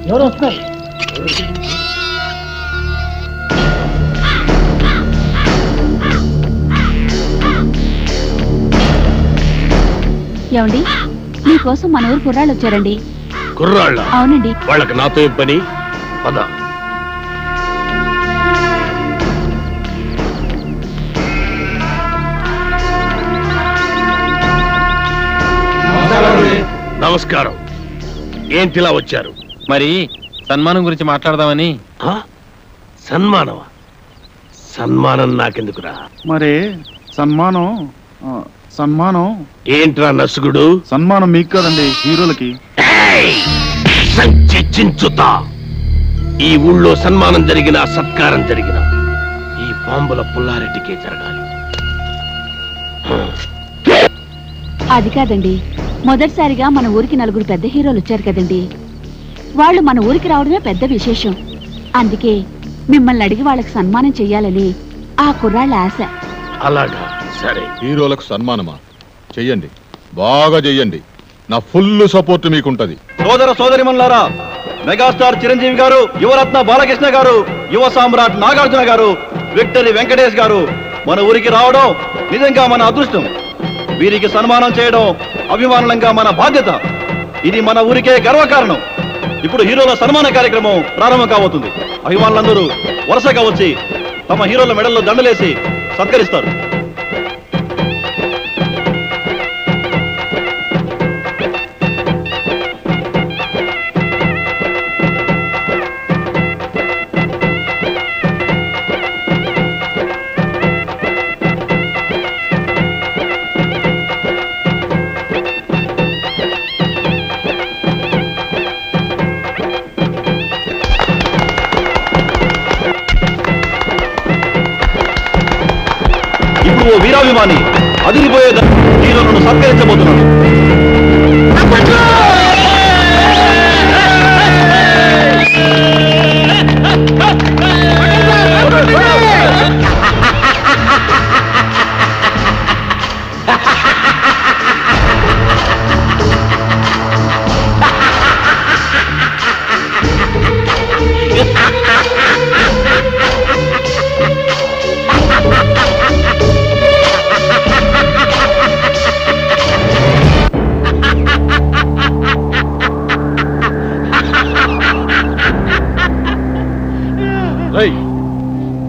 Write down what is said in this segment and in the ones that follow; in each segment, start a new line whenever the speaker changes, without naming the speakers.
ఎవరు వస్తారు?
ఏమండి, మీకోసం మన ఊరు కుర్రాళ్ళు వచ్చారండి.
కుర్రాళ్ళ?
అవునండి.
వాళ్ళకి నాతో ఏం పని? పద. నమస్కారం. ఏంటిలా వచ్చారు?
మరి సన్మానం గురించి మాట్లాడదామని.
సన్మానమా? సన్మానం నాకెందుకురా?
మరి సన్మానం సన్మానం
ఏంట్రా నసుగుడు?
సన్మానం మీకు కదండి, హీరోలకి.
చించుతా. ఈ ఊళ్ళో సన్మానం జరిగినా సత్కారం జరిగినా ఈ బాంబుల పుల్లారెడ్డికే జరగాలి.
అది కాదండి, మొదటిసారిగా మన ఊరికి నలుగురు పెద్ద హీరోలు వచ్చారు కదండి. వాళ్ళు మన ఊరికి రావడమే పెద్ద విశేషం. అందుకే మిమ్మల్ని అడిగి వాళ్ళకి సన్మానం చెయ్యాలని ఆ కుర్రాళ్ళ ఆశ.
అలాగా? సరే.
హీరోలకు సన్మానమా? చెయ్యండి, బాగా చెయ్యండి. నా ఫుల్ సపోర్ట్ మీకుంటది.
సోదర సోదరిమణులారా, మెగాస్టార్ చిరంజీవి గారు, యువరత్న బాలకృష్ణ గారు, యువ సామ్రాట్ నాగార్జున గారు, విక్టరీ వెంకటేష్ గారు మన ఊరికి రావడం నిజంగా మన అదృష్టం. వీరికి సన్మానం చేయడం అభిమానులంగా మన బాధ్యత. ఇది మన ఊరికే గర్వకారణం. ఇప్పుడు హీరోల సన్మాన కార్యక్రమం ప్రారంభం కాబోతుంది. అభిమానులందరూ వరుసగా వచ్చి తమ హీరోల మెడల్లో దండలేసి సత్కరిస్తారు. ఓ వీరాభిమాని అదిరిపోయే హీరోలను సత్కరించబోతున్నాడు.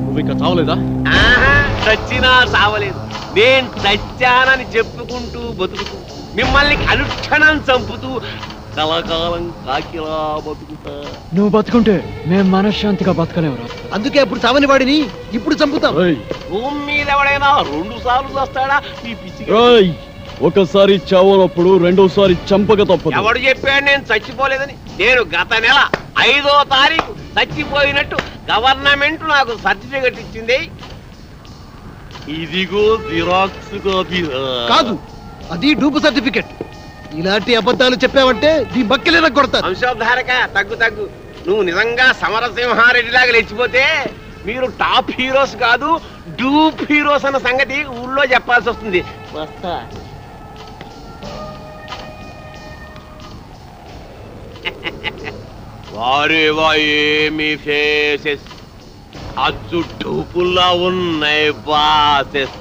నువ్వు ఇంకా చావలేదా?
చచ్చినా చావలేదు. నేను చచ్చానని చెప్పుకుంటూ బతుకుతూ మిమ్మల్ని అనుక్షణం చంపుతూ కలకాలం కాకిలా బతుకుతా.
నువ్వు బతుకుంటే మేము మనశ్శాంతిగా బతకలేవురా.
అందుకే అప్పుడు చావని వాడిని ఇప్పుడు చంపుతాం.
భూమి మీద ఎవడైనా 2 సార్లు వస్తాడా? ఈ పిచ్చి
ఒకసారి చావనప్పుడు రెండోసారి చంపక తప్పదు.
ఎవడు చెప్పాడు నేను చచ్చిపోలేదని? నేను గత నెల 5వ తారీఖు చచ్చిపోయినట్టు గవర్నమెంట్ నాకు సర్టిఫికెట్ ఇచ్చింది. ఇదిగో జిరాక్స్ కాపీ.
కాదు, అది డూపు సర్టిఫికెట్. ఇలాంటి అబద్ధాలు చెప్పావంటే నీ బక్కెలేన కొడతాను.
వంశోద్ధారక తగ్గు. నువ్వు నిజంగా సమరసింహారెడ్డిలాగా లేచిపోతే మీరు టాప్ హీరోస్ కాదు, డూప్ హీరోస్ అన్న సంగతి ఊళ్ళో చెప్పాల్సి వస్తుంది. వస్తా. వారేవా ఏమి ఫేసెస్, అచ్చు డూపుల్లా ఉన్నాయి బాసెస్.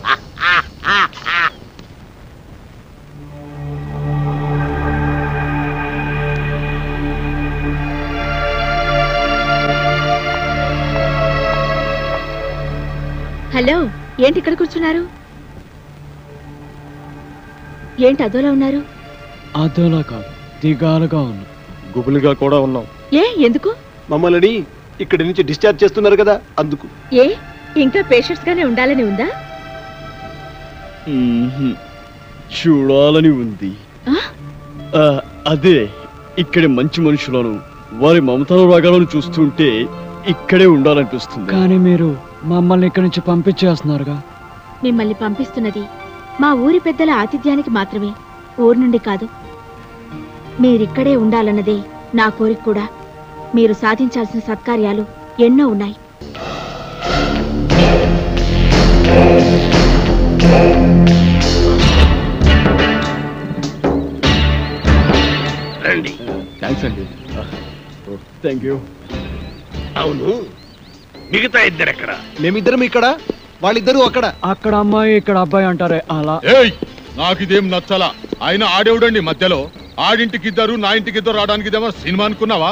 హలో, ఏంటి ఇక్కడ కూర్చున్నారు? ఏంటి అదోలా ఉన్నారు?
అదోలా కాదు, దిగాలుగా ఉన్నా,
గుబులుగా కూడా ఉన్నాం.
ఏ ఎందుకు?
మమ్మల్ని ఇక్కడి నుంచి డిశ్చార్జ్ చేస్తున్నారు కదా, అందుకు.
ఏ ఇంకా పేషెంట్స్ గానే ఉండాలని ఉందా?
చూడాలని ఉంది. అదే ఇక్కడి మంచి మనుషులను వారి మమతానురాగాలను చూస్తుంటే ఇక్కడే ఉండాలనిపిస్తుంది. కానీ మీరు మమ్మల్ని ఇక్కడి నుంచి పంపించేస్తున్నారుగా.
మిమ్మల్ని పంపిస్తున్నది మా ఊరి పెద్దల ఆతిథ్యానికి మాత్రమే, ఊరు నుండి కాదు. మీరిక్కడే ఉండాలన్నదే నా కోరిక కూడా. మీరు సాధించాల్సిన సత్కార్యాలు ఎన్నో ఉన్నాయి.
థ్యాంక్స్ అండి. Thank you.
అవును, మిగతా ఇద్దరు ఎక్కడ?
మేమిద్దరం ఇక్కడ, వాళ్ళిద్దరూ అక్కడ.
అక్కడ అమ్మాయి ఇక్కడ అబ్బాయి అంటారే అలా.
ఏయ్, నాకు ఇదేం నచ్చలా. ఆయన ఆడేవుడండి మధ్యలో. ఆడింటికి ఇద్దరు, నా ఇంటికి ఇద్దరు రావడానికి ఇదేమో సినిమా అనుకున్నావా?